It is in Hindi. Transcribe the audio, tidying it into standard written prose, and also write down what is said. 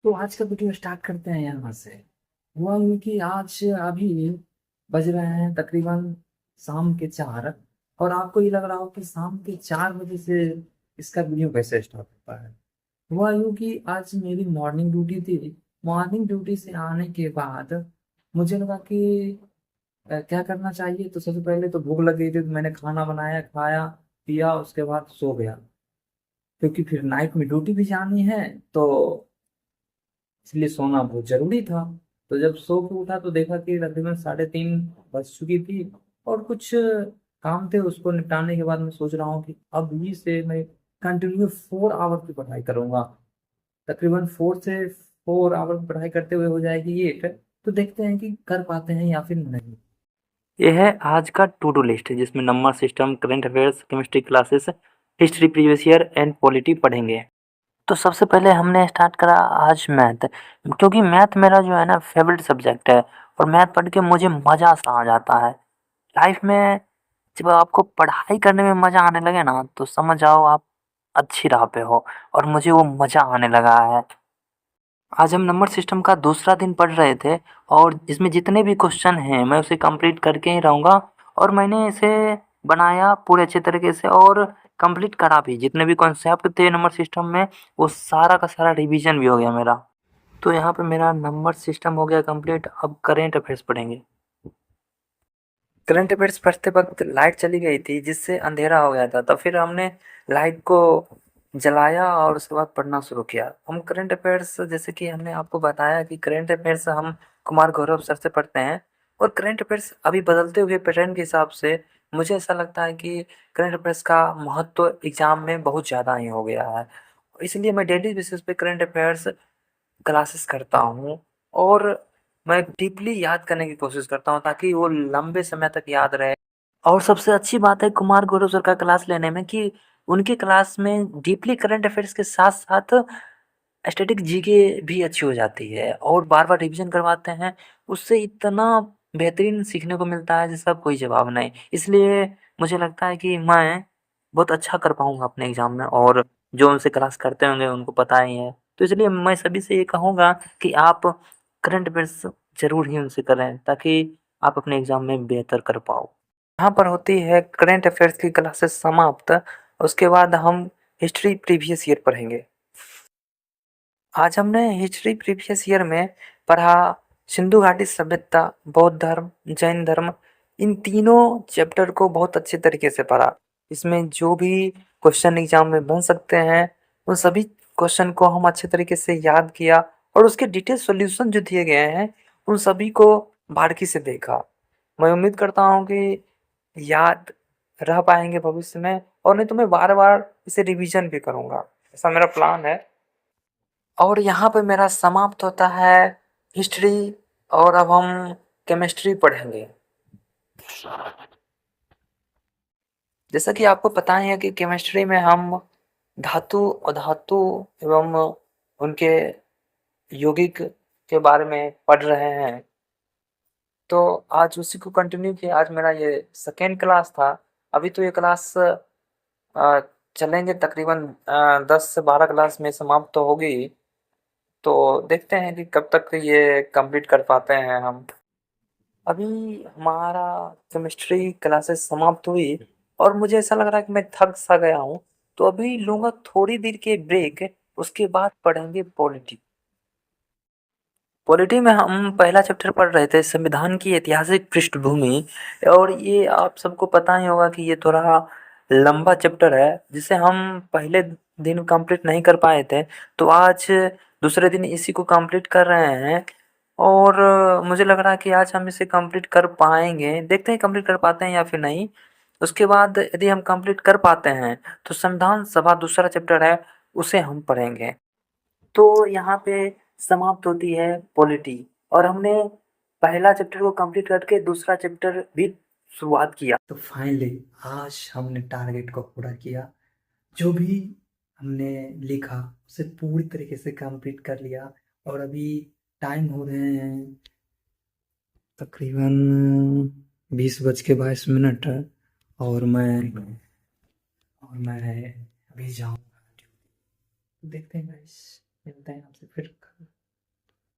तो आज का वीडियो स्टार्ट करते हैं यहाँ से। हुआ यूं कि आज अभी बज रहे हैं तकरीबन शाम के 4। और आपको ये लग रहा हो कि शाम के 4 बजे से इसका वीडियो कैसे स्टार्ट होता है। हुआ यूं कि आज मेरी मॉर्निंग ड्यूटी थी। मॉर्निंग ड्यूटी से आने के बाद मुझे लगा कि क्या करना चाहिए। तो सबसे पहले तो भूख लग गई थी, तो मैंने खाना बनाया, खाया, पिया, उसके बाद सो गया, क्योंकि फिर नाइट में ड्यूटी भी जानी है। तो इसलिए सोना बहुत जरूरी था। तो जब सो के उठा तो देखा कि तकरीबन 3:30 बज चुकी थी। और कुछ काम थे, उसको निपटाने के बाद मैं सोच रहा हूँ कि अभी से मैं कंटिन्यू 4 आवर की पढ़ाई करूंगा। तकरीबन 4 आवर की पढ़ाई करते हुए हो जाएगी 8। तो देखते हैं कि कर पाते हैं या फिर नहीं। यह है आज का टू डू लिस्ट जिसमें number system, current affairs, chemistry classes, history previous year and polity पढ़ेंगे। तो सबसे पहले हमने स्टार्ट करा आज मैथ, क्योंकि मैथ मेरा जो है ना फेवरेट सब्जेक्ट है। और मैथ पढ़ के मुझे मज़ा सा आ जाता है लाइफ में। जब आपको पढ़ाई करने में मज़ा आने लगे ना तो समझ जाओ आप अच्छी राह पे हो। और मुझे वो मज़ा आने लगा है। आज हम नंबर सिस्टम का दूसरा दिन पढ़ रहे थे। और इसमें जितने भी क्वेश्चन हैं मैं उसे कंप्लीट करके ही रहूँगा। और मैंने इसे बनाया पूरे अच्छे तरीके से और कंप्लीट करा भी। जितने भी कॉन्सेप्ट थे नंबर सिस्टम में वो सारा का सारा रिवीजन भी हो गया मेरा। तो यहाँ पे मेरा नंबर सिस्टम हो गया कंप्लीट। अब करेंट अफेयर्स पढ़ेंगे। करंट अफेयर्स पढ़ते वक्त लाइट चली गई थी जिससे अंधेरा हो गया था। तो फिर हमने लाइट को जलाया और उसके बाद पढ़ना शुरू किया। हम करंट अफेयर्स, जैसे कि हमने आपको बताया कि करंट अफेयर्स हम कुमार गौरव सर से पढ़ते हैं। और करंट अफेयर्स अभी बदलते हुए पैटर्न के हिसाब से मुझे ऐसा लगता है कि करंट अफेयर्स का महत्व एग्जाम में बहुत ज़्यादा ही हो गया है। इसलिए मैं डेली बेसिस पे करंट अफेयर्स क्लासेस करता हूँ। और मैं डीपली याद करने की कोशिश करता हूँ ताकि वो लंबे समय तक याद रहे। और सबसे अच्छी बात है कुमार गुरु सर का क्लास लेने में कि उनकी क्लास में डीपली करंट अफेयर्स के साथ साथ स्टैटिक जीके भी अच्छी हो जाती है और बार बार रिवीजन करवाते हैं। उससे इतना बेहतरीन सीखने को मिलता है जिसका कोई जवाब नहीं। इसलिए मुझे लगता है कि मैं बहुत अच्छा कर पाऊंगा अपने एग्जाम में। और जो उनसे क्लास करते होंगे उनको पता ही है। तो इसलिए मैं सभी से ये कहूँगा कि आप करंट अफेयर्स जरूर ही उनसे करें ताकि आप अपने एग्जाम में बेहतर कर पाओ। यहाँ पर होती है करंट अफेयर्स की क्लासेस समाप्त। उसके बाद हम हिस्ट्री प्रीवियस ईयर पढ़ेंगे। आज हमने हिस्ट्री प्रीवियस ईयर में पढ़ा सिंधु घाटी सभ्यता, बौद्ध धर्म, जैन धर्म। इन तीनों चैप्टर को बहुत अच्छे तरीके से पढ़ा। इसमें जो भी क्वेश्चन एग्जाम में बन सकते हैं उन सभी क्वेश्चन को हम अच्छे तरीके से याद किया। और उसके डिटेल सॉल्यूशन जो दिए गए हैं उन सभी को बारीकी से देखा। मैं उम्मीद करता हूँ कि याद रह पाएंगे भविष्य में। और नहीं तो मैं बार बार इसे रिवीजन भी करूँगा, ऐसा मेरा प्लान है। और यहाँ पे मेरा समाप्त होता है हिस्ट्री। और अब हम केमिस्ट्री पढ़ेंगे। जैसा कि आपको पता ही है कि केमिस्ट्री में हम धातु, अधातु एवं उनके यौगिक के बारे में पढ़ रहे हैं। तो आज उसी को कंटिन्यू किया। आज मेरा ये सेकेंड क्लास था। अभी तो ये क्लास चलेंगे तकरीबन 10 से 12 क्लास में समाप्त तो होगी। तो देखते हैं कि कब तक ये कंप्लीट कर पाते हैं हम। अभी हमारा केमिस्ट्री क्लासेस समाप्त हुई और मुझे ऐसा लग रहा है कि मैं थक सा गया हूँ। तो अभी लूँगा थोड़ी देर के ब्रेक। उसके बाद पढ़ेंगे पॉलिटी। पॉलिटी में हम पहला चैप्टर पढ़ रहे थे संविधान की ऐतिहासिक पृष्ठभूमि। और ये आप सबको पता ही होगा कि ये थोड़ा लंबा चैप्टर है जिसे हम पहले दिन कंप्लीट नहीं कर पाए थे। तो आज दूसरे दिन इसी को कंप्लीट कर रहे हैं। और मुझे लग रहा है कि आज हम इसे कंप्लीट कर पाएंगे। देखते हैं कंप्लीट कर पाते हैं या फिर नहीं। उसके बाद यदि हम कंप्लीट कर पाते हैं तो संविधान सभा दूसरा चैप्टर है, उसे हम पढ़ेंगे। तो यहाँ पे समाप्त होती है पॉलिटी। और हमने पहला चैप्टर को कंप्लीट करके दूसरा चैप्टर भी शुरुआत किया। तो फाइनली आज हमने टारगेट को पूरा किया। जो भी हमने लिखा उसे पूरी तरीके से कंप्लीट कर लिया। और अभी टाइम हो रहे हैं तकरीबन 20:22। और मैं अभी जाऊँगा। देखते हैं गाइस, मिलते हैं आपसे फिर।